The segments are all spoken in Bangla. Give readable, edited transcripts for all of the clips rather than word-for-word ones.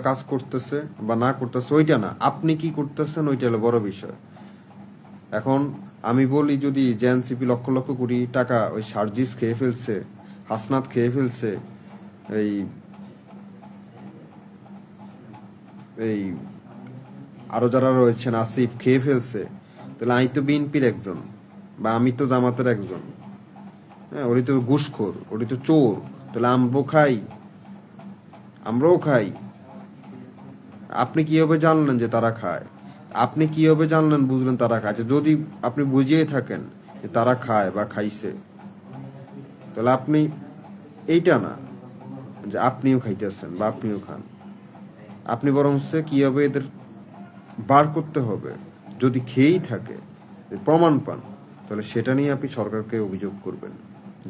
কাজ করতেছে বা না করতেছে ওইটা না, আপনি কি করতেছেন ওইটা হলো বড় বিষয়। এখন আমি বলি যদি যে এনসিপি লক্ষ লক্ষ কোটি টাকা ওই সার্জিস খেয়ে ফেলছে, হাসনাত খেয়ে ফেলছে, এই এই আরো যারা রয়েছেন আসিফ খেয়ে ফেলছে, তাহলে আমি তো বিএনপির একজন বা আমি তো জামাতের একজন। হ্যাঁ, ওরি তো ঘুষখোর, ওরি তো চোর, তাহলে আমরাও খাই। আপনি কিভাবে জানলেন যে তারা খায়? আপনি কিভাবে জানলেন বুঝলেন তারা খাচ্ছে? যদি আপনি বুঝিয়ে থাকেন যে তারা খায় বা খাইছে, তাহলে আপনি এইটা না যে আপনিও খাইতেছেন বা আপনিও খান। আপনি বরং কিভাবে এদের বার করতে হবে, যদি খেয়েই থাকে প্রমাণ পান, তাহলে সেটা নিয়ে আপনি সরকারকে অভিযোগ করবেন,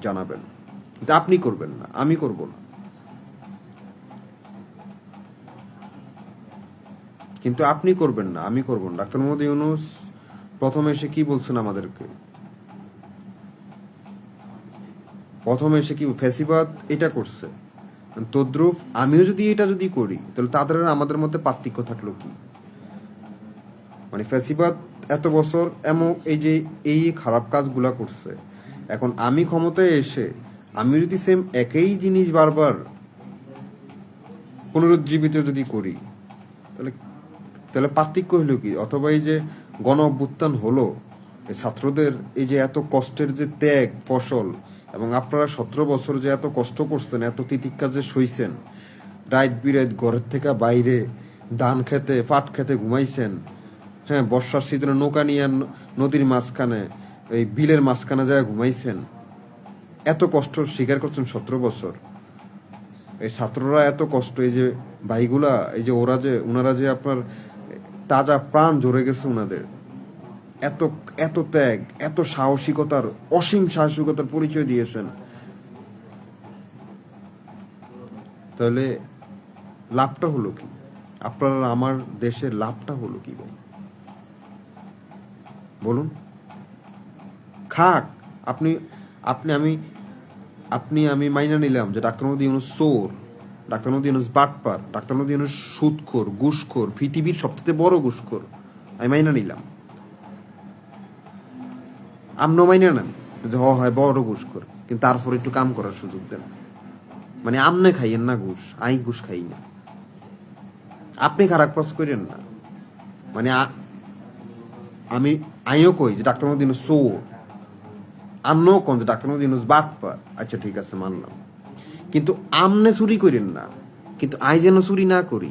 জানাবেন। কিন্তু আপনি করবেন না, আমি করব না। কিন্তু আপনি করবেন না, আমি করব না। ডাক্তার মোহাম্মদ ইউনূস প্রথমে এসে কি বলছেন আমাদেরকে? প্রথমে এসে কি ফ্যাসিবাদ এটা করছে, তদ্রুপ আমিও যদি এটা যদি করি, তাহলে তাদের আর আমাদের মধ্যে পার্থক্য থাকলো কি? মানে ফ্যাসিবাদ এত বছর এমন এই যে এই খারাপ কাজগুলা করছে, এখন আমি ক্ষমতায় এসে আমি যদি সেম একই জিনিস বারবার পুনরুজ্জীবিত যদি করি, তাহলে তাহলে পার্থক্য হলো কি? অথবা এই যে গণ অভ্যুত্থান হলো, এই ছাত্রদের এই যে এত কষ্টের যে ত্যাগ ফসল, এবং আপনারা 17 বছর যে এত কষ্ট করছেন, এত তিতিক্ষা যে সইছেন, রাত বিরাত ঘরের থেকে বাইরে ধান খেতে পাট খেতে ঘুমাইছেন, হ্যাঁ, বর্ষার সিজনে নৌকা নিয়ে নদীর মাঝখানে এই বিলের মাঝখানে যায় ঘুমাইছেন, এত কষ্ট স্বীকার করছেন 17 বছর। এই ছাত্ররা এত কষ্ট, এই যে ভাইগুলা, এই যে ওনারা যে আপনার তাজা প্রাণ ঝরে গেছে ওনাদের, এত এত ত্যাগ, এত সাহসিকতার, অসীম সাহসিকতার পরিচয় দিয়েছেন, তাহলে লাভটা হলো কি? আপনার আমার দেশের লাভটা হলো কি ভাই? বলুন। খাক। আপনি আপনি আমি আমি মাইনা নিলাম যে ডাক্তার মোহাম্মদ ইউনূস চোর, ডাক্তার মোহাম্মদ ইউনূস বাটপার, ডাক্তার মোহাম্মদ ইউনূস সুদখোর, ঘুষখোর, পৃথিবীর সবচেয়ে বড় ঘুষখোর, আমি মাইনা নিলাম। আপনিও মাইনা নেন যে হয় বড় ঘুষখোর, কিন্তু তারপর একটু কাম করার সুযোগ দেন। মানে আমনে খাইয়েন না ঘুষ, আই ঘুষ খাই না। আপনি খারাপ কাজ করেন না। মানে আমি আইও কই যে ডাক্তার মোহাম্মদ ইউনূস চোর, আমনও কোন যে ডাক্তার মোহাম্মদ ইউনূস বাটপার, আচ্ছা ঠিক আছে মানলাম। কিন্তু আমনে চুরি করেন না, কিন্তু আই যেন চুরি না করি,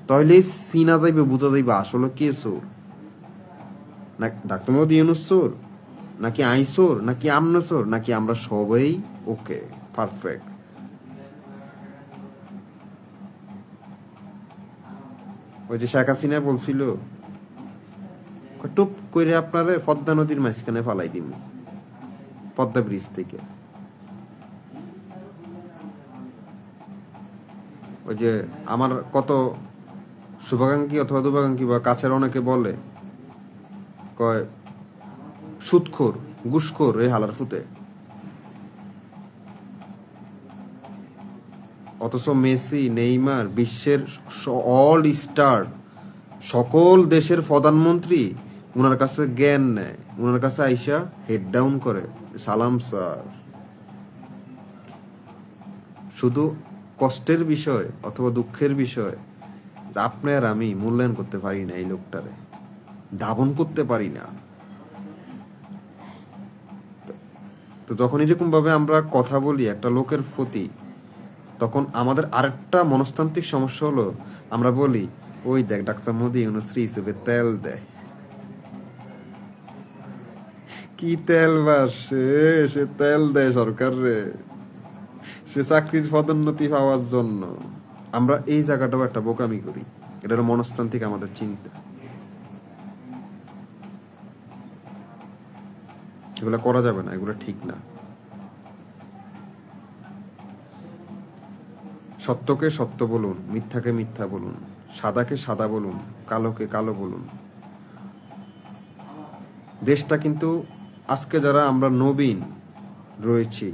তাহলে চিনা যাইবে, বোঝা যাইবে আসলে কে চোর। না ডাক্তার মোহাম্মদ ইউনূস চোর, নাকি আই চোর, নাকি আমনে চোর, নাকি আমরা সবাই ওকে পারফেক্ট? ওই যে শেখ হাসিনা বলছিল টুপ করে আপনারে পদ্মা নদীর মাঝখানে ফালাই দিন, পদ্মা ব্রিজ থেকে। ওই যে আমার কত শুভাকাঙ্ক্ষী অথবা দুভাকাঙ্ক্ষী বা কাছের অনেকে বলে, কয় সুদখোর, ঘুষখোর, এই হালার ফুতে। অথচ মেসি, নেইমার, বিশ্বের অল স্টার, সকল দেশের প্রধানমন্ত্রী উনার কাছে জ্ঞান নেয়, উনার কাছে আইসা হেড ডাউন করে, সালাম স্যার। শুধু কষ্টের বিষয় অথবা দুঃখের বিষয় আপনি আর আমি মূল্যায়ন করতে পারি না, এই লোকটারে ধাবন করতে পারি না। তো যখন এরকম ভাবে আমরা কথা বলি একটা লোকের প্রতি, তখন আমাদের আরেকটা মনস্তান্ত্রিক সমস্যা হলো, আমরা বলি ওই দেখ ডাক্তার মোদি ইউনুস হিসেবে তেল দেয়। কি তেল বাসে, সে তেল দেয় সরকার রে, সে চাকরির পদোন্নতি পাওয়ার জন্য। আমরা এই জায়গাটাও একটা বোকামি করি, এটা হলো মনস্তান্ত্রিক আমাদের চিন্তা। এগুলো করা যাবে না, এগুলো ঠিক না। সত্যকে সত্য বলুন, মিথ্যাকে মিথ্যা বলুন, সাদাকে সাদা বলুন, কালোকে কালো বলুন। দেশটা কিন্তু আজকে যারা আমরা নবীন রয়েছি,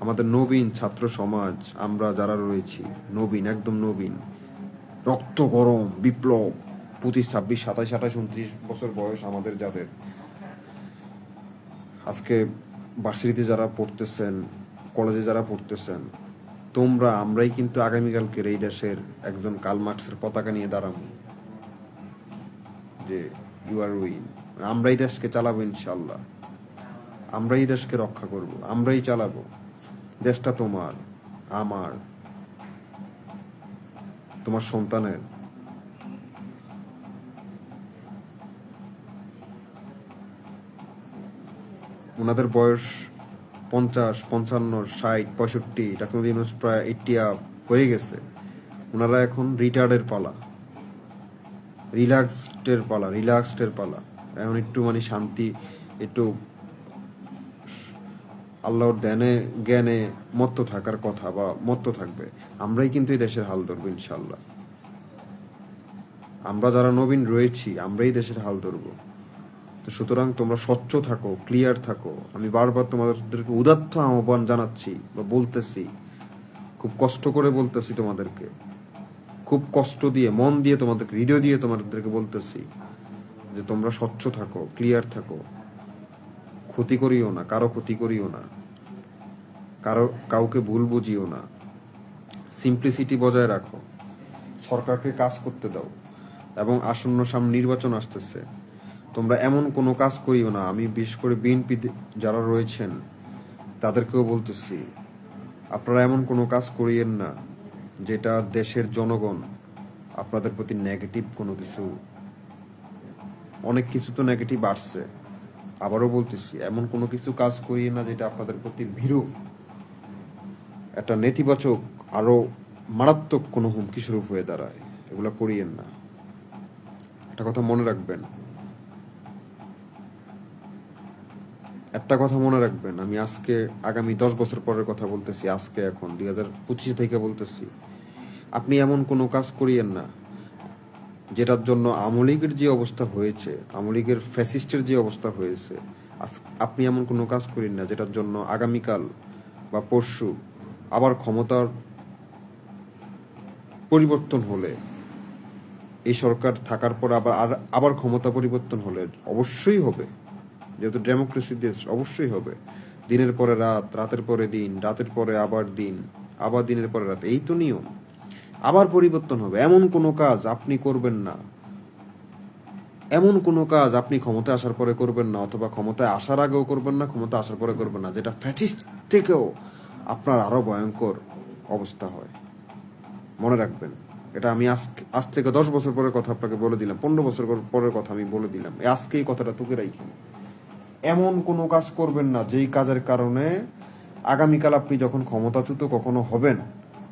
আমাদের নবীন ছাত্র সমাজ, আমরা যারা রয়েছি নবীন, একদম নবীন, রক্ত গরম বিপ্লব, 25, 26, 27, 28, 29 বছর বয়স আমাদের, যাদের আজকে ভার্সিটিতে যারা পড়তেছেন, কলেজে যারা পড়তেছেন, আমরাই কিন্তু আগামীকালকের এই দেশের একজন কার্ল মার্কসের পতাকা নিয়ে দাঁড়াবো যে ইউ আর উইন। আমরাই দেশকে চালাবো ইনশাল্লাহ, আমরাই দেশকে রক্ষা করব, আমরাই চালাবো। দেশটা তোমার, আমার, তোমার সন্তানের। ওনাদের বয়স 50, 55, 60, 65, ডাক্তার ইউনূস প্রায় 80 হয়ে গেছে। ওনারা এখন রিটায়ার্ডের পালা, রিল্যাক্সডের পালা। এখন একটু মানে শান্তি, একটু আল্লাহর ধ্যানে জ্ঞানে মত্ত থাকার কথা, বা মত্ত থাকবে। আমরাই কিন্তু এই দেশের হাল ধরবো ইনশাল্লাহ। আমরা যারা নবীন রয়েছি, আমরাই দেশের হাল ধরবো। তো সুতরাং তোমরা স্বচ্ছ থাকো, ক্লিয়ার থাকো। আমি বারবার তোমাদেরকে উদাত্ত আহ্বান জানাচ্ছি বা বলতেছি, খুব কষ্ট করে বলতেছি তোমাদেরকে, খুব কষ্ট দিয়ে, মন দিয়ে, তোমাদেরকে হৃদয় দিয়ে তোমাদেরকে বলতেছি যে তোমরা স্বচ্ছ থাকো, ক্লিয়ার থাকো, ক্ষতি করিও না, কারো ক্ষতি করিও না, কাউকে ভুল বুঝিও না, সিম্পলিসিটি বজায় রাখো, সরকারকে কাজ করতে দাও। এবং আসন্ন সামনে নির্বাচন আসতেছে, তোমরা এমন কোনো কাজ করিও না। আমি বিশেষ করে বিএনপি যারা রয়েছেন তাদেরকেও বলতেছি, আপনারা এমন কোনো কাজ করিয়েন না যেটা দেশের জনগণ আপনাদের প্রতি নেগেটিভ কোনো কিছু, অনেক কিছু তো নেগেটিভ আসছে, আবারও বলতেছি, এমন কোনো কিছু কাজ করিয়েন না যেটা আপনাদের প্রতি ভীরু, একটা নেতিবাচক, আরো মারাত্মক কোনো হুমকি স্বরূপ হয়ে দাঁড়ায়। এগুলো করিয়েন না। একটা কথা মনে রাখবেন, আমি আজকে আগামী 10 বছর পরের কথা বলতেছি, আজকে এখন 2025 থেকে বলতেছি, আপনি এমন কোনো কাজ করিয়েন না যেটার জন্য আওয়ামী লীগের যে অবস্থা হয়েছে, আওয়ামী লীগের ফ্যাসিস্টের যে অবস্থা হয়েছে, আপনি এমন কোনো কাজ করেন না যেটার জন্য আগামীকাল বা পরশু আবার ক্ষমতার পরিবর্তন হলে, এই সরকার থাকার পর আবার ক্ষমতা পরিবর্তন হলে, অবশ্যই হবে, যেহেতু ডেমোক্রেসি দেশ, অবশ্যই হবে। দিনের পরে রাত, রাতের পরে দিন, রাতের পরে আবার দিন, আবার দিনের পরে রাত, এই তো নিয়ম। আবার পরিবর্তন হবে। এমন কোনো কাজ আপনি করবেন না, এমন কোনো কাজ আপনি ক্ষমতায় আসার পরে করবেন না, অথবা ক্ষমতায় আসার আগেও করবেন না, ক্ষমতা আসার পরে করবেন না, যেটা ফ্যাসিস্ট থেকেও আপনার আরো ভয়ঙ্কর অবস্থা হয়। মনে রাখবেন, এটা আমি আজ থেকে 10 বছর পরের কথা আপনাকে বলে দিলাম, 15 বছর পরের কথা আমি বলে দিলাম, আজকে এই কথাটা তুকে রাখেন। এমন কোনো কাজ করবেন না যেই কাজের কারণে আগামীকাল আপনি যখন ক্ষমতাচ্যুত কখনো হবেন,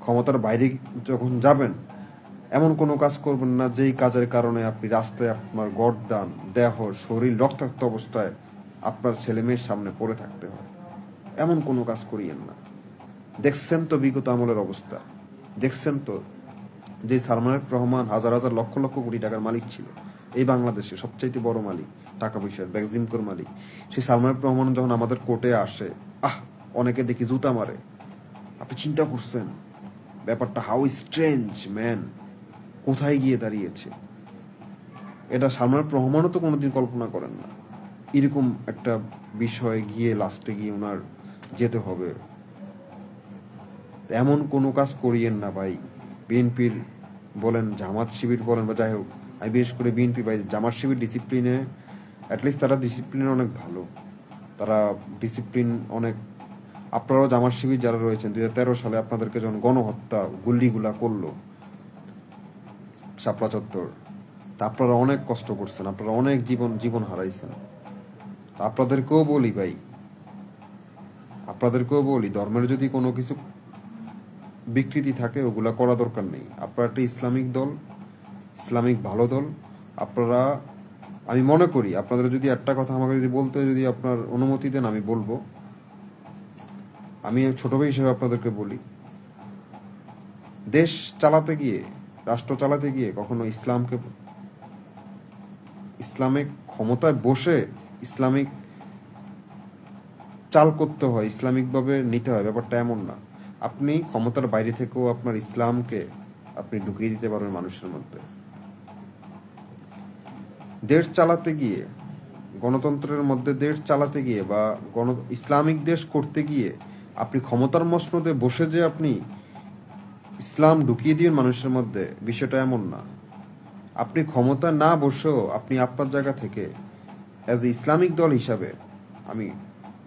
ক্ষমতার বাইরে যখন যাবেন, এমন কোনো কাজ করবেন না যেই কাজের কারণে আপনি রাস্তায় আপনার গর্দান, দেহ, শরীর রক্তাক্ত অবস্থায় আপনার ছেলে মেয়ের সামনে পড়ে থাকতে হয়। এমন কোনো কাজ করিয়েন না। দেখছেন তো বিগত আমলের অবস্থা, দেখছেন তো যে সালমান এফ রহমান হাজার হাজার লক্ষ লক্ষ কোটি টাকার মালিক ছিল, এই বাংলাদেশে সবচাইতে বড় মালিক, টাকা পয়সার ব্যাকজিমকোর মালিক, সেই সালমান এফ রহমান যখন আমাদের কোর্টে আসে, অনেকে দেখি জুতা মারে। আপনি চিন্তা করছেন ব্যাপারটা? হাউ স্ট্রেঞ্জ ম্যান, কোথায় গিয়ে দাঁড়িয়েছে এটা? সালমান এফ রহমানও তো কোনোদিন কল্পনা করেন না এরকম একটা বিষয়ে গিয়ে লাস্টে গিয়ে ওনার যেতে হবে। এমন কোনো কাজ করিয়েন না ভাই। বিএনপির বলেন, জামাত শিবির বলেন, বা যাই হোক, আমি বিশেষ করে বিএনপি ভাই, জামাত শিবির ডিসিপ্লিনে, অ্যাটলিস্ট তারা ডিসিপ্লিনে অনেক ভালো, তারা ডিসিপ্লিন অনেক। আপনারাও জামাত শিবির যারা রয়েছেন, 2013 সালে আপনাদেরকে যখন গণহত্যা গুল্লিগুলা করলো শাপলা চত্বর, তা আপনারা অনেক কষ্ট করছেন, আপনারা অনেক জীবন হারাইছেন। তা আপনাদেরকেও বলি ভাই, ধর্মের যদি কোনো কিছু বিকৃতি থাকে ওগুলা করা দরকার নেই। আপনারা একটা ইসলামিক দল, ইসলামিক ভালো দল, আপনারা, আমি মনে করি আপনাদের যদি একটা কথা আমাকে যদি বলতে, যদি আপনার অনুমতি দেন আমি বলবো, আমি ছোট ভাই হিসেবে আপনাদেরকে বলি, দেশ চালাতে গিয়ে, রাষ্ট্র চালাতে গিয়ে কখনো ইসলামিক ক্ষমতায় বসে ইসলামিক চাল করতে হয়, ইসলামিকভাবে নিতে হয়, ব্যাপারটা এমন না। আপনি ক্ষমতার বাইরে থেকেও আপনার ইসলামকে আপনি ঢুকিয়ে দিতে পারবেন মানুষের মধ্যে। দেশ চালাতে গিয়ে, গণতন্ত্রের মধ্যে দেশ চালাতে গিয়ে বা ইসলামিক দেশ করতে গিয়ে আপনি ক্ষমতার মসনদে বসে যে আপনি ইসলাম ঢুকিয়ে দিবেন মানুষের মধ্যে, বিষয়টা এমন না। আপনি ক্ষমতা না বসেও আপনি আপনার জায়গা থেকে অ্যাজ এ ইসলামিক দল হিসাবে, আমি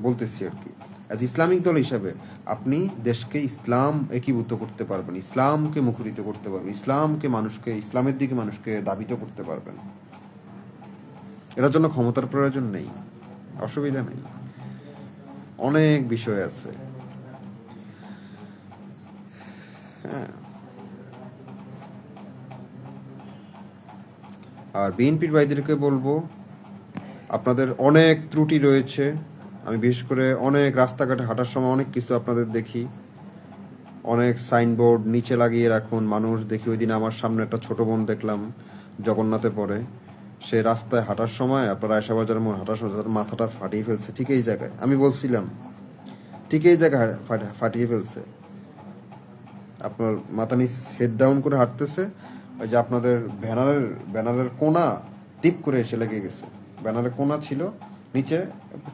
বলতেছি আর কি, অ্যাজ ইসলামিক দল হিসাবে আপনি দেশকে ইসলাম একীভূত করতে পারবেন, ইসলামকে মুখরিত করতে পারবেন, ইসলামকে মানুষকে, ইসলামের দিকে মানুষকে ধাবিত করতে পারবেন। এটার জন্য ক্ষমতার প্রয়োজন নেই, অসুবিধা নেই, অনেক বিষয় আছে। হ্যাঁ, আর বিএনপির ভাইদেরকে বলবো, আপনাদের অনেক ত্রুটি রয়েছে। আমি বিশেষ করে অনেক রাস্তাঘাটে হাঁটার সময় অনেক কিছু আপনাদের দেখি, অনেক সাইনবোর্ড নিচে লাগিয়ে রাখুন মানুষ দেখি। ওই দিন আমার সামনে একটা ছোট বোন দেখলাম জগন্নাথে পড়ে, সে রাস্তায় হাঁটার সময়, আপনার আয়শাবাজারের মোড় হাঁটার সময় তার মাথাটা ফাটিয়ে ফেলছে ঠিক এই জায়গায়। আমি বলছিলাম ঠিক এই জায়গায় ফাটিয়ে ফেলছে। আপনার মাথা নিচ হেড ডাউন করে হাঁটতেছে, ওই যে আপনাদের ব্যানারের কোনা টিপ করে এসে লেগে গেছে। ব্যানারের কোনা ছিল নিচে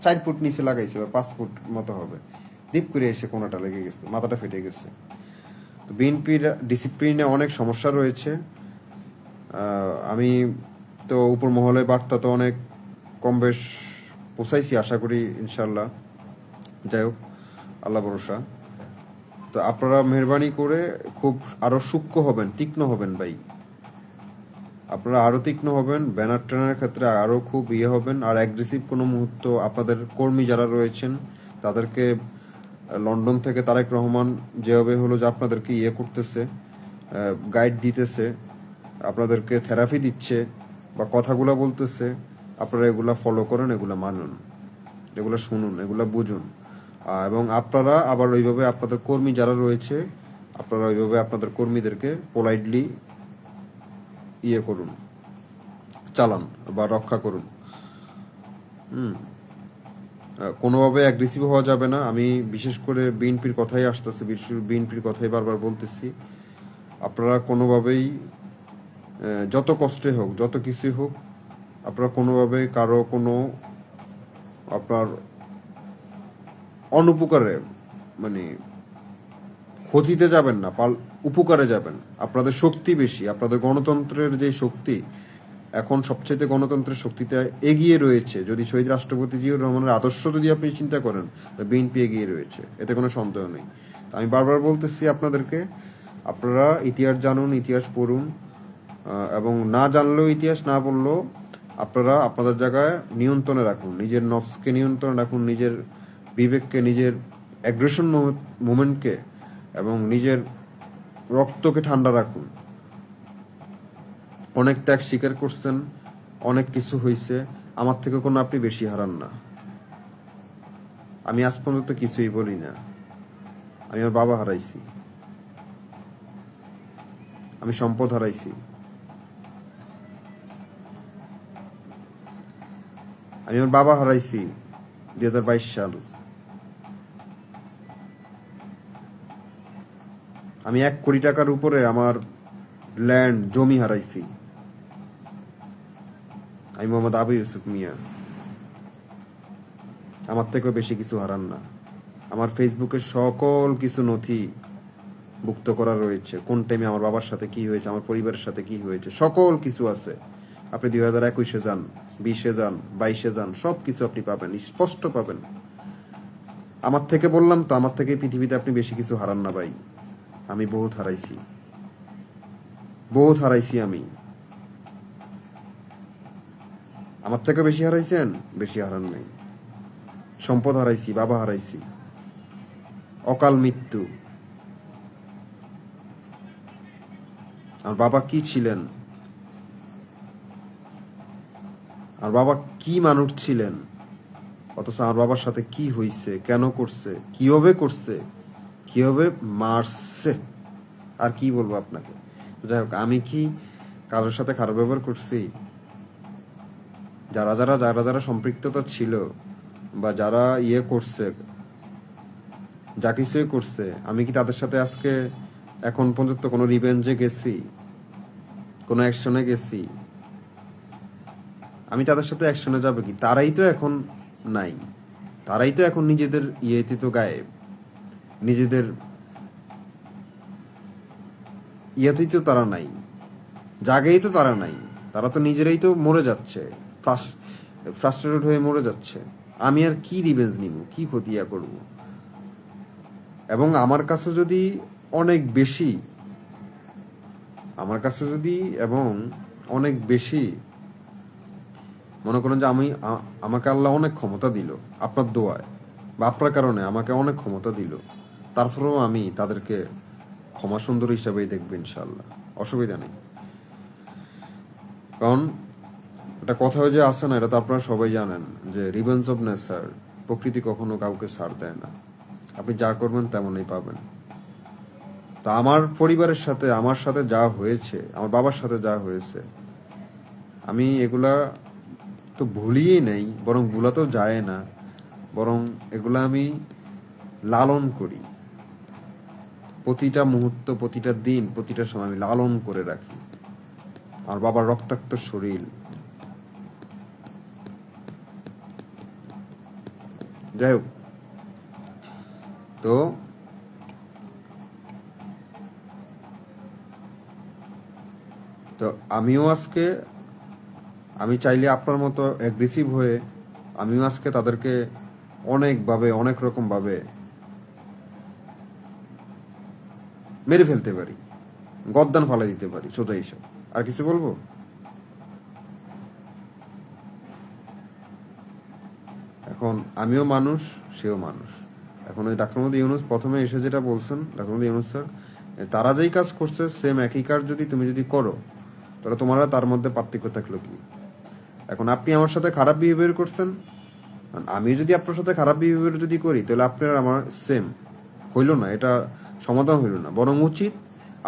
4 ফুট নিচে লাগাইছে, বা 5 ফুট মতো হবে, ডিপ করে এসে কোনাটা লেগে গেছে, মাথাটা ফেটে গেছে। তো বিএনপির ডিসিপ্লিনে অনেক সমস্যা রয়েছে। আমি তো উপর মহলে বার্তা তো অনেক কম বেশ পৌঁছাইছি, আশা করি ইনশাল্লাহ। যাই হোক, আল্লাহ ভরসা। তো আপনারা মেহরবানি করে খুব আরো সূক্ষ্ম হবেন, তীক্ষ্ণ হবেন ভাই, আপনারা আরো তীক্ষ্ণ হবেন, ব্যানার ট্যানার ক্ষেত্রে আরো খুব হবেন। আর অ্যাগ্রেসিভ কোনো মুহূর্ত, আপনাদের কর্মী যারা রয়েছেন তাদেরকে লন্ডন থেকে তারেক রহমান যেভাবে হলো যে আপনাদেরকে করতেছে, গাইড দিতেছে, আপনাদেরকে থেরাপি দিচ্ছে বা কথাগুলো বলতেছে, আপনারা এগুলা ফলো করেন, এগুলা মানুন, এগুলো শুনুন, এগুলো বুঝুন। এবং আপনারা আবার ওইভাবে আপনাদের কর্মী যারা রয়েছে, আপনারা ওইভাবে আপনাদের কর্মীদেরকে পোলাইটলি করুন, চালান বা রক্ষা করুন। কোনোভাবে অ্যাগ্রেসিভ হওয়া যাবে না। আমি বিশেষ করে বিএনপির কথাই আসতেছে, বিএনপির কথাই বারবার বলতেছি, আপনারা কোনোভাবেই যত কষ্টে হোক, যত কিছুই হোক, আপনারা কোনোভাবে কারো কোনো আপনার অনুপকারে, মানে ক্ষতিতে যাবেন না, উপকারে যাবেন। আপনাদের শক্তি বেশি, আপনাদের গণতন্ত্রের যে শক্তি এখন সবচেয়ে গণতন্ত্রের শক্তিতে এগিয়ে রয়েছে। যদি শহীদ রাষ্ট্রপতি জিয়াউর রহমানের আদর্শ যদি আপনি চিন্তা করেন, বিএনপি এগিয়ে রয়েছে, এতে কোনো সন্দেহ নেই। আমি বারবার বলতেছি আপনাদেরকে, আপনারা ইতিহাস জানুন, ইতিহাস পড়ুন, এবং না জানলেও, ইতিহাস না পড়লেও আপনারা আপনাদের জায়গায় নিয়ন্ত্রণে রাখুন, নিজের নফসকে নিয়ন্ত্রণে রাখুন, নিজের বিবেককে, নিজের অ্যাগ্রেশন মুভমেন্টকে এবং নিজের রক্তকে ঠান্ডা রাখুন। অনেক ত্যাগ স্বীকার করছেন, অনেক কিছু হয়েছে, আমার থেকে কোনো আপনি বেশি হারান না। আমি আজ পর্যন্ত কিছুই বলি না। আমি আমার বাবা হারাইছি, আমি সম্পদ হারাইছি, আমি আমার বাবা হারাইছি 2022 সাল। আমি 1 কোটি টাকার উপরে আমার ল্যান্ড জমি হারাইছি। আমি মোহাম্মদ আবু ইউসুফ মিয়া, আমার থেকেও বেশি কিছু হারান না। আমার ফেসবুকে সকল কিছু নথি ভুক্ত করা রয়েছে, কোন টাইমে আমার বাবার সাথে কি হয়েছে, আমার পরিবারের সাথে কি হয়েছে, সকল কিছু আছে। আপনি 2021-এ যান, 20-এ যান, 22-এ যান, সব কিছু আপনি পাবেন, স্পষ্ট পাবেন। আমার থেকে বললাম তো, আমার থেকে পৃথিবীতে আপনি বেশি কিছু হারান না ভাই। আমি বহুত হারাইছি, বহুত হারাইছি আমি। আমার থেকে বেশি হারাইছেন? বেশি হারান নাই। সম্পদ হারাইছি, বাবা হারাইছি, অকাল মৃত্যু। আর বাবা কি ছিলেন, আর বাবা কি মানুষ ছিলেন, অথচ আমার বাবার সাথে কি হইছে, কেন করছে, কিভাবে করছে, কিভাবে মারছে, আর কি বলবো আপনাকে। যাই হোক, আমি কি কারোর সাথে খারাপ ব্যবহার করছি? যারা যারা সম্পৃক্ততা ছিল, বা যারা ইয়ে করছে, যা কিছুই করছে, আমি কি তাদের সাথে আজকে এখন পর্যন্ত কোনো রিভেঞ্জে গেছি, কোনো অ্যাকশনে গেছি? আমি তাদের সাথে অ্যাকশনে যাবো কি? তারাই তো এখন নাই, তারাই তো এখন নিজেদের ইয়েতে তো গায়েব, নিজেদের ইয়াতেই তো তারা নাই, জাগেই তো তারা নাই, তারা তো নিজেরাই তো মরে যাচ্ছে, ফ্রাস্ট্রেটেড হয়ে মরে যাচ্ছে। আমি আর কি রিভেঞ্জ নিব, কি খতিয়া করব? এবং আমার কাছে যদি অনেক বেশি, আমার কাছে যদি এবং অনেক বেশি মনে করেন যে আমাকে আল্লাহ অনেক ক্ষমতা দিল আপনার দোয়ায় বা আপনার কারণে, আমাকে অনেক ক্ষমতা দিল, তারপরেও আমি তাদেরকে ক্ষমা সুন্দর হিসাবেই দেখবো ইনশাল্লাহ, অসুবিধা নেই। কারণ একটা কথা যে আছে না, এটা তো আপনারা সবাই জানেন যে রিভেঞ্জ অফ নেচার, প্রকৃতি কখনো কাউকে ছাড় দেয় না, আপনি যা করবেন তেমনই পাবেন। তো আমার পরিবারের সাথে, আমার সাথে যা হয়েছে, আমার বাবার সাথে যা হয়েছে, আমি এগুলা তো ভুলিয়েই নেই, বরং ভুলাতেও যায় না, বরং এগুলা আমি লালন করি। প্রতিটা মুহূর্ত, প্রতিটা দিন, প্রতিটা সময় আমি লালন করে রাখি। আমার বাবার রক্তাক্ত শরীর, যাই হোক, তো তো আমিও আজকে, আমি চাইলে আপনার মতো অ্যাগ্রেসিভ হয়ে আমিও আজকে তাদেরকে অনেকভাবে, অনেক রকমভাবে মেরে ফেলতে পারি, গদ্দান ফালাই দিতে পারি, সোজা হিসাব। আর কিছু বলবো? এখন আমিও মানুষ, সেও মানুষ। এখন ওই ডাক্তার মোহাম্মদ ইউনূস প্রথমে এসে যেটা বলছেন, ডাক্তার মোহাম্মদ ইউনূস স্যার, তারা যেই কাজ করছে সেম একই কাজ যদি তুমি যদি করো, তাহলে তোমারা তার মধ্যে পার্থক্য থাকলো কি? এখন আপনি আমার সাথে খারাপ বিহেভিয়ার করছেন, আমি যদি আপনার সাথে খারাপ বিহেভিয়ার যদি করি, তাহলে আপনার আমার সেম হইল না, এটা সমাধান হইল না। বরং উচিত,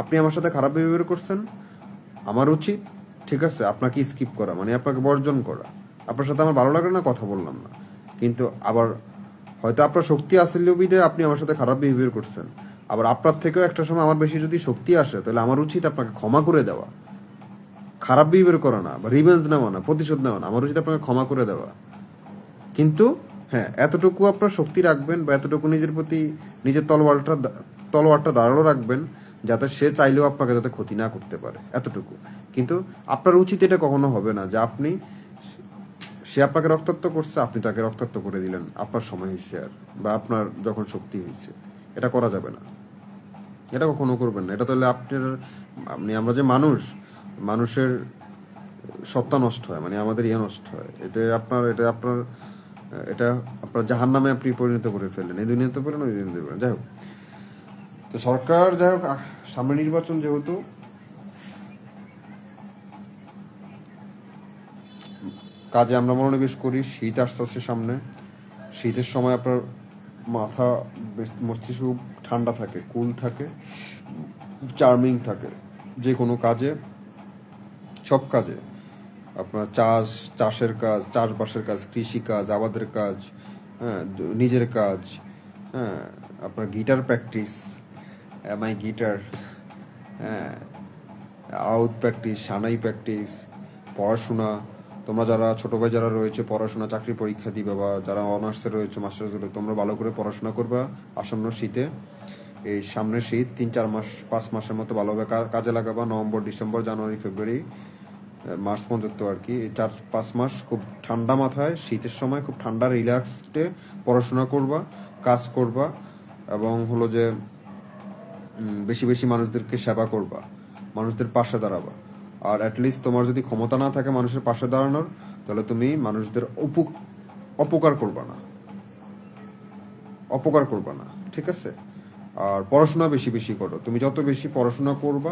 আপনি আমার সাথে খারাপ বিহেভিয়ার করছেন, আমার উচিত, ঠিক আছে, আপনাকে স্কিপ করা, মানে আপনাকে বর্জন করা। আপনার সাথে আমার ভালো লাগে না, কথা বললাম না। কিন্তু আবার হয়তো আপনার শক্তি আসলেও বিধে আপনি আমার সাথে খারাপ বিহেভিয়ার করছেন, আবার আপনার থেকেও একটা সময় আমার বেশি যদি শক্তি আসে, তাহলে আমার উচিত আপনাকে ক্ষমা করে দেওয়া, খারাপ বিহেভিয়ার করা না, বা রিভেঞ্জ নেওয়া না, প্রতিশোধ নেওয়া না, আমার উচিত আপনাকে ক্ষমা করে দেওয়া। কিন্তু হ্যাঁ, এতটুকু আপনার শক্তি রাখবেন, বা এতটুকু নিজের প্রতি নিজের তলোয়ারটা দাঁড়ানো রাখবেন, যাতে সে চাইলেও আপনাকে যাতে ক্ষতি না করতে পারে, এতটুকু। কিন্তু আপনার উচিত এটা কখনো হবে না যে আপনি, সে আপনাকে রক্তাক্ত করছে, আপনি তাকে রক্তাক্ত করে দিলেন, আপনার সময় হয়েছে আর, বা আপনার যখন শক্তি হয়েছে। এটা করা যাবে না, এটা কখনো করবেন না। এটা তাহলে আপনার, আমরা যে মানুষ, মানুষের সত্তা নষ্ট হয়, মানে আমাদের ইয়ে নষ্ট হয়, এটা আপনার জাহান্নামে আপনি পরিণত করে ফেললেন, এই দুনিয়াতে পারেন, ওই দুনিয়াতে পারেন। যাই হোক, তো সরকার, যাই হোক, সামনে নির্বাচন যেহেতু, কাজে আমরা মনোনিবেশ করি। শীত আসতে আসছে সামনে, শীতের সময় আপনার মাথা, মস্তিষ্ক ঠান্ডা থাকে, কুল থাকে, চার্মিং থাকে, যে কোনো কাজে, সব কাজে, আপনার চাষের কাজ, চাষবাসের কাজ, কৃষি কাজ, আবাদের কাজ, হ্যাঁ, নিজের কাজ, হ্যাঁ, আপনার গিটার প্র্যাকটিস, মাই গিটার, হ্যাঁ, আউট প্র্যাকটিস, সানাই প্র্যাকটিস, পড়াশোনা, তোমরা যারা ছোট ভাই যারা রয়েছে পড়াশোনা, চাকরি পরীক্ষা দিবে, বা যারা অনার্সে রয়েছে, মাস্টার্স রয়েছে, তোমরা ভালো করে পড়াশোনা করবা আসন্ন শীতে। এই সামনের শীত 3-4 মাস, 5 মাসের মতো ভালোভাবে কাজে লাগাবা। নভেম্বর, ডিসেম্বর, জানুয়ারি, ফেব্রুয়ারি, মার্চ পর্যন্ত আর কি, এই 4-5 মাস খুব ঠান্ডা মাথায়, শীতের সময় খুব ঠান্ডা রিল্যাক্সডে পড়াশোনা করবা, কাজ করবা, এবং হলো যে বেশি বেশি মানুষদেরকে সেবা করবা, মানুষদের পাশে দাঁড়াবা। আর অ্যাটলিস্ট তোমার যদি ক্ষমতা না থাকে মানুষের পাশে দাঁড়ানোর, তাহলে তুমি মানুষদের অপকার করবা না, অপকার করবা না, ঠিক আছে? আর পড়াশোনা বেশি বেশি করো। তুমি যত বেশি পড়াশোনা করবা,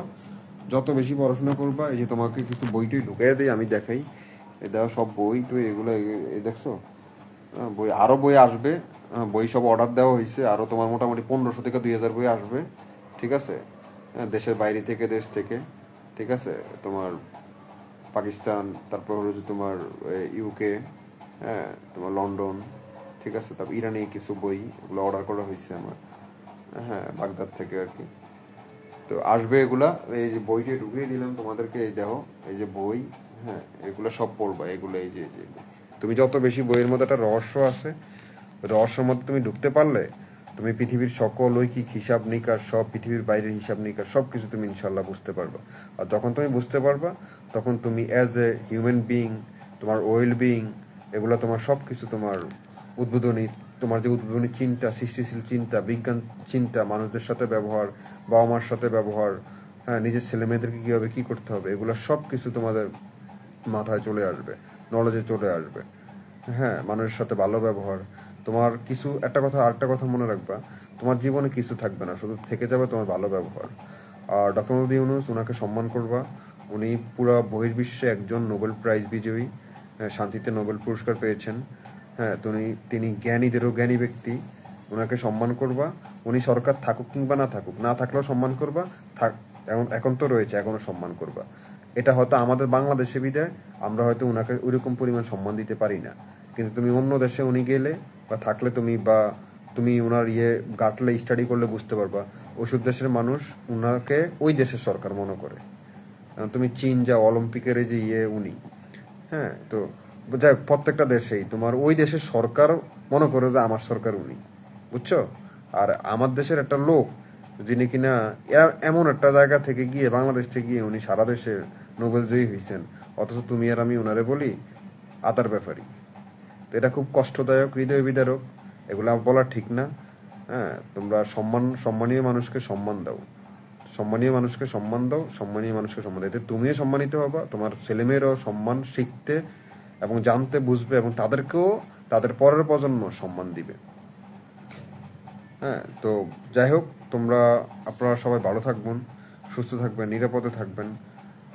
যত বেশি পড়াশোনা করবা, এই যে তোমাকে কিছু বইটই ঢুকিয়ে দেয়, আমি দেখাই, এই দেখো সব বই তো এগুলো, এই দেখছো, বই, আরো বই আসবে, বই সব অর্ডার দেওয়া হয়েছে, আরো তোমার মোটামুটি 1500 থেকে 2000 বই আসবে, ঠিক আছে? দেশের বাইরে থেকে, দেশ থেকে, ঠিক আছে, তোমার পাকিস্তান, তারপর হলো যে তোমার ইউকে, হ্যাঁ, তোমার লন্ডন, ঠিক আছে। তারপর ইরানি কিছু বই, এগুলো অর্ডার করা হয়েছে আমার, হ্যাঁ, বাগদাদ থেকে আর কি। তো আসবে এগুলা, এই যে বইটা ঢুকিয়ে দিলাম তোমাদেরকে, এই দেখো, এই যে বই, হ্যাঁ, এগুলো সব পড়বা, এগুলো এই যে তুমি যত বেশি বইয়ের মধ্যে একটা রহস্য আছে, রহস্যের মধ্যে তুমি ঢুকতে পারলে তুমি পৃথিবীর সকল ঐকিক হিসাব নিকাশ, সব পৃথিবীর বাইরের হিসাব নিকাশ সব কিছু তুমি ইনশাল্লাহ বুঝতে পারবা। আর যখন তুমি বুঝতে পারবা, তখন তুমি অ্যাজ এ হিউম্যান বিইং, তোমার ওয়েল বিইং, এগুলো তোমার সব কিছু, তোমার উদ্বোধনী, তোমার যে উদ্বোধনী চিন্তা, সৃষ্টিশীল চিন্তা, বিজ্ঞান চিন্তা, মানুষদের সাথে ব্যবহার, বাবা মার সাথে ব্যবহার, হ্যাঁ, নিজের ছেলে মেয়েদেরকে কীভাবে কী করতে হবে, এগুলো সব কিছু তোমাদের মাথায় চলে আসবে, নলেজে চলে আসবে। হ্যাঁ, মানুষের সাথে ভালো ব্যবহার, তোমার কিছু, একটা কথা, আরেকটা কথা মনে রাখবা, তোমার জীবনে কিছু থাকবে না, শুধু থেকে যাবে তোমার ভালো ব্যবহার। আর ডক্টর মোহাম্মদ ইউনূস, ওনাকে সম্মান করবা। উনি পুরা বহির্বিশ্বে একজন নোবেল প্রাইজ বিজয়ী, শান্তিতে নোবেল পুরস্কার পেয়েছেন। হ্যাঁ, তিনি জ্ঞানীদেরও জ্ঞানী ব্যক্তি, ওনাকে সম্মান করবা। উনি সরকার থাকুক কিংবা না থাকুক, না থাকলেও সম্মান করবা, থাক, এখন তো রয়েছে, এখনো সম্মান করবা। এটা হয়তো আমাদের বাংলাদেশে বিদায় আমরা হয়তো ওনাকে ওইরকম পরিমাণ সম্মান দিতে পারি না, কিন্তু তুমি অন্য দেশে উনি গেলে বা থাকলে, তুমি ওনার গাটলে স্টাডি করলে বুঝতে পারবা ওইসব দেশের মানুষ ওনাকে ওই দেশের সরকার মনে করে। তুমি চীন যাও, অলিম্পিকের এই যে উনি, হ্যাঁ, তো যাই হোক, প্রত্যেকটা দেশেই তোমার ওই দেশের সরকার মনে করে যে আমার সরকার উনি, বুঝছো। আর আমার দেশের একটা লোক, যিনি কিনা এমন একটা জায়গা থেকে গিয়ে, বাংলাদেশ থেকে গিয়ে উনি সারা দেশের নোবেল জয়ী হয়েছেন, অথচ তুমি আর আমি ওনারে বলি আতার ব্যাপারী। তো এটা খুব কষ্টদায়ক, হৃদয় বিদারক, এগুলো বলা ঠিক না। হ্যাঁ, তোমরা সম্মানীয় মানুষকে সম্মান দাও, সম্মানীয় মানুষকে সম্মান দাও, সম্মানীয় মানুষকে সম্মান দাও, এতে তুমিও সম্মানিত হবা, তোমার ছেলেমেয়েরাও সম্মান শিখতে এবং জানতে বুঝবে, এবং তাদেরকেও তাদের পরের প্রজন্ম সম্মান দিবে। হ্যাঁ, তো যাই হোক, আপনারা সবাই ভালো থাকবেন, সুস্থ থাকবেন, নিরাপদে থাকবেন,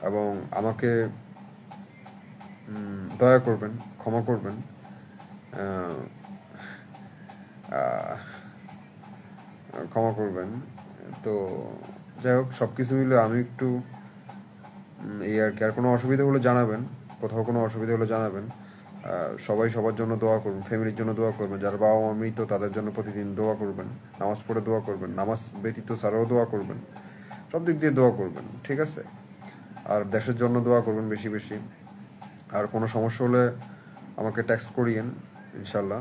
এবং আমাকে দয়া করবেন, ক্ষমা করবেন। ক্ষমা করবেন। তো যাই হোক, সব কিছু মিলে আমি একটু এই আর কি। আর কোনো অসুবিধা হলে জানাবেন, কোথাও কোনো অসুবিধা হলে জানাবেন। সবাই সবার জন্য দোয়া করবেন, ফ্যামিলির জন্য দোয়া করবেন, যারা বাবা মা মৃত তাদের জন্য প্রতিদিন দোয়া করবেন, নামাজ পড়ে দোয়া করবেন, নামাজ ব্যতীত ছাড়াও দোয়া করবেন, সব দিক দিয়ে দোয়া করবেন, ঠিক আছে। আর দেশের জন্য দোয়া করবেন বেশি বেশি। আর কোনো সমস্যা হলে আমাকে টেক্সট করিয়েন, ইনশাল্লাহ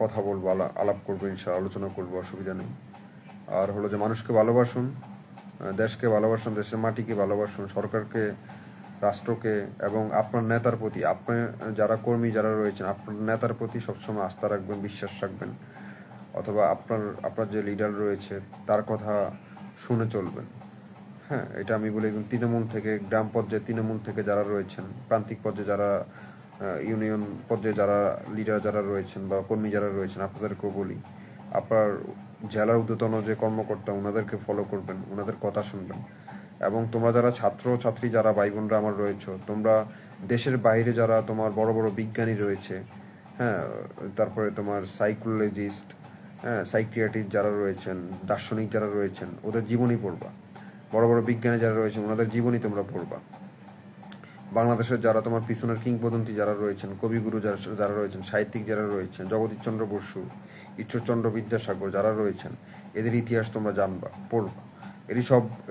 কথা বলবো, আলাপ করবো, ইনশাল্লাহ আলোচনা করবো, অসুবিধা নেই। আর হলো যে মানুষকে ভালোবাসুন, দেশকে ভালোবাসুন, দেশের মাটিকে ভালোবাসুন, সরকারকে, রাষ্ট্রকে, এবং আপনার নেতার প্রতি, আপনার যারা কর্মী যারা রয়েছেন, আপনার নেতার প্রতি সবসময় আস্থা রাখবেন, বিশ্বাস রাখবেন, অথবা আপনার যে লিডার রয়েছে তার কথা শুনে চলবেন। হ্যাঁ, এটা আমি বলি, তৃণমূল থেকে, গ্রাম পর্যায়ে তৃণমূল থেকে যারা রয়েছেন, প্রান্তিক পর্যায়ে যারা, ইউনিয়ন পর্যায়ে যারা লিডার যারা রয়েছেন বা কর্মী যারা রয়েছেন, আপনাদেরকেও বলি, আপনার জেলার ঊর্ধ্বতন যে কর্মকর্তা, ওনাদেরকে ফলো করবেন, ওনাদের কথা শুনবেন। এবং তোমরা যারা ছাত্র ছাত্রী, যারা ভাই বোনরা আমার রয়েছে, তোমরা দেশের বাইরে যারা তোমার বড় বড় বিজ্ঞানী রয়েছে, হ্যাঁ, তারপরে তোমার সাইকোলজিস্ট, হ্যাঁ, সাইকিয়াট্রিস্ট যারা রয়েছেন, দার্শনিক যারা রয়েছেন, ওদের জীবনী পড়বা। বড় বড় বিজ্ঞানী যারা রয়েছেন ওনাদের জীবনী তোমরা পড়বা। বাংলাদেশের যারা তোমার পিছনের কিংবদন্তি যারা রয়েছেন, কবিগুরু যারা রয়েছেন, সাহিত্যিক যারা রয়েছেন, জগদীশচন্দ্র বসু, ঈশ্বরচন্দ্র বিদ্যাসাগর যারা রয়েছেন, এদের ইতিহাস তোমরা জানবা, পড়বা।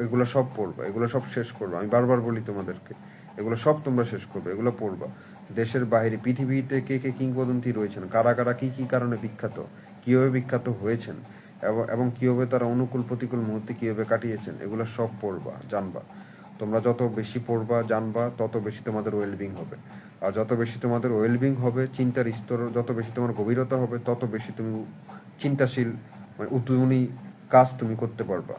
এগুলো সব পড়বা, এগুলো সব শেষ করবা। আমি বারবার বলি তোমাদেরকে, এগুলো সব তোমরা শেষ করবে, এগুলো পড়বা। দেশের বাইরে পৃথিবীতে কে কে কিংবদন্তি রয়েছেন, কারা কারা কি কি কারণে বিখ্যাত, কীভাবে বিখ্যাত হয়েছেন, এবং কীভাবে তারা অনুকূল প্রতিকূল মুহূর্তে কীভাবে কাটিয়েছেন, এগুলো সব পড়বা, জানবা। তোমরা যত বেশি পড়বা, জানবা, তত বেশি তোমাদের ওয়েলবিং হবে। আর যত বেশি তোমাদের ওয়েলবিং হবে, চিন্তার স্তর যত বেশি তোমার গভীরতা হবে, তত বেশি তুমি চিন্তাশীল, মানে উদ্ভাবনী কাজ তুমি করতে পারবা,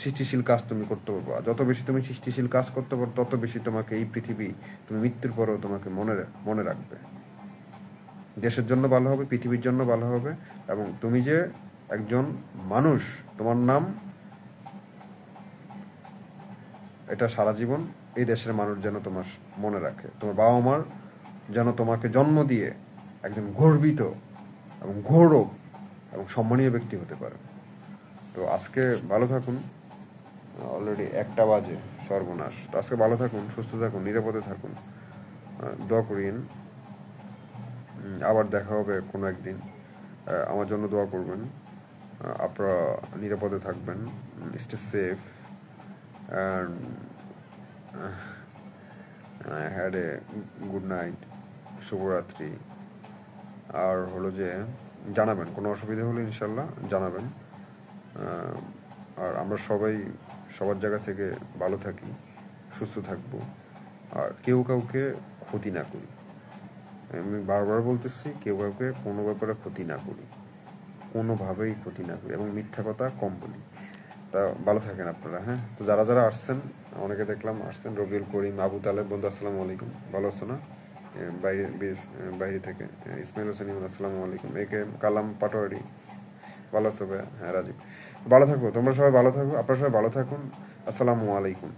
সৃষ্টিশীল কাজ তুমি করতে পারবা। যত বেশি তুমি সৃষ্টিশীল কাজ করতে পারো, তত বেশি তোমাকে এই পৃথিবী, তুমি মৃত্যুর পরেও তোমাকে মনে রাখবে। দেশের জন্য ভালো হবে, পৃথিবীর জন্য ভালো হবে, এবং তুমি যে একজন মানুষ, তোমার নাম, এটা সারা জীবন এই দেশের মানুষ যেন তোমার মনে রাখে, তোমার বাবা মার যেন তোমাকে জন্ম দিয়ে একজন গর্বিত এবং গৌরব এবং সম্মানীয় ব্যক্তি হতে পারে। তো আজকে ভালো থাকুন, অলরেডি 1টা বাজে, সর্বনাশ। তো আজকে ভালো থাকুন, সুস্থ থাকুন, নিরাপদে থাকুন, দোয়া করিন। আবার দেখা হবে কোনো একদিন। আমার জন্য দোয়া করবেন। আপনারা নিরাপদে থাকবেন, stay safe, and had a good night, শুভরাত্রি। আর হলো যে জানাবেন কোনো অসুবিধা হলে ইনশাল্লাহ জানাবেন। আর আমরা সবাই সবার জায়গা থেকে ভালো থাকি, সুস্থ থাকবো, আর কেউ কাউকে ক্ষতি না করি। আমি বারবার বলতেছি, কেউ কাউকে কোনো ব্যাপারে ক্ষতি না করি, কোনোভাবেই ক্ষতি না করি, এবং মিথ্যা কথা কম বলি। তা ভালো থাকেন আপনারা। হ্যাঁ, তো যারা যারা আসছেন, অনেকে দেখলাম আসছেন, রবিউল করিম, আবু তালেব বন্ধু, আসসালামু আলাইকুম, ভালো আছো না? বাইরে বাইরে থেকে ইসমাইল হোসেন ইমন, আসসালামু আলাইকুম। একে কালাম পাটোয়ারি, ভালো আছো ভাইয়া? হ্যাঁ রাজীব, ভালো থাকবো, তোমরা সবাই ভালো থাকো, আপনারা সবাই ভালো থাকুন। আসসালামু আলাইকুম।